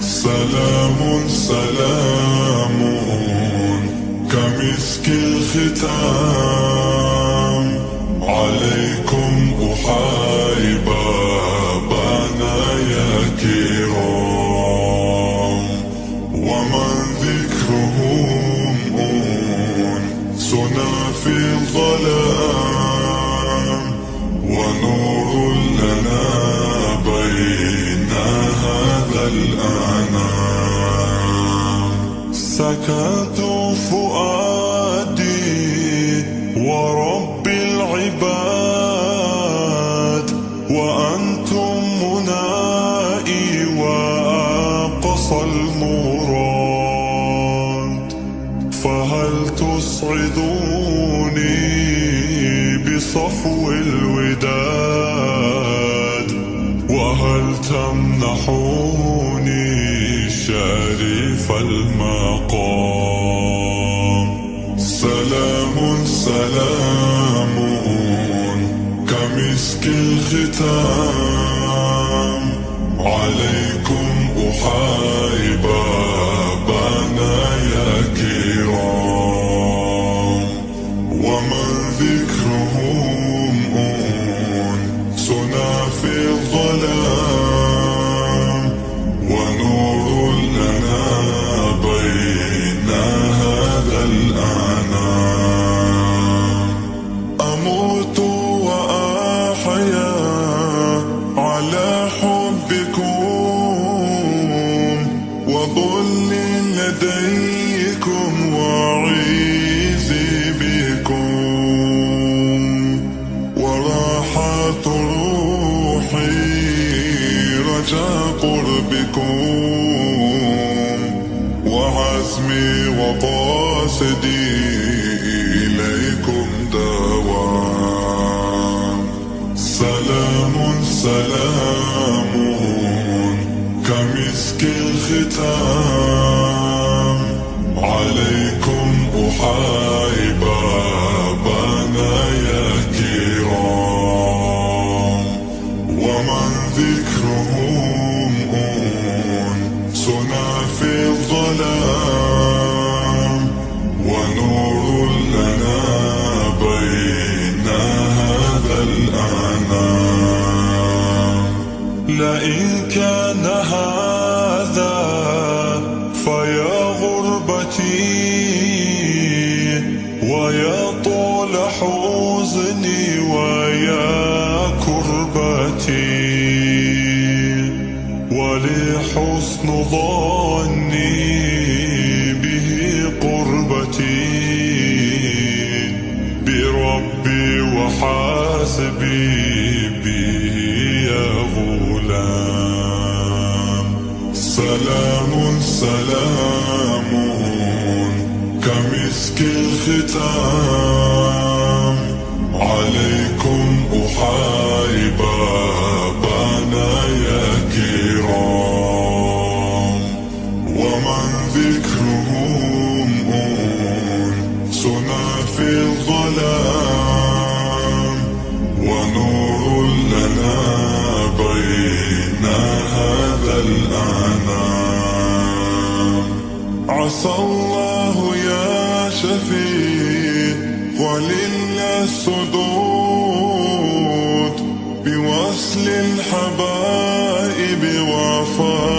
سلام سلام كمسك الختام عليكم أحاي بابانا يا كرام، ومن ذكرهم أنسنا في الظلام، ونور لنا بين هذا الأنام. سكت فؤادي ورب العباد، وأنتم منائي وأقصى المراد، فهل تسعدوني بصفو الوداد، وهل تمنحوني شريف المقام؟ سلام سلام كمسك الختام عليكم أحاي بابانا يا كرام، ومن ذكرهم أنسنا في الظلام، ونور لنا بين هذا الأنام. أموت وأحيا على حبكم، وظل لديكم وعيزي بكم، وراحة روحي رجا قربكم، وعزمي وقاصدي إليكم دوام. سلام سلام كمسك الختام عليكم أحاي بابانا يا كرام، ومن ذكرهم أنسنا في الظلام، ونور لنا بين هذا الأنام. لئن كان هذا فيا غربتي، ويا طول حزني ويا كربتي، ولحسن ظني به قربتي بربي وحاسبي به يا غلام. سلام سلام كمسك الختام عليكم أحاي بابانا يا كرام، ومن ذكرهم أنسنا في الظلام، ونور لنا بين هذا الأنام. عسى الله يا شفيع ولله السدود بوصل الحبائب وفاء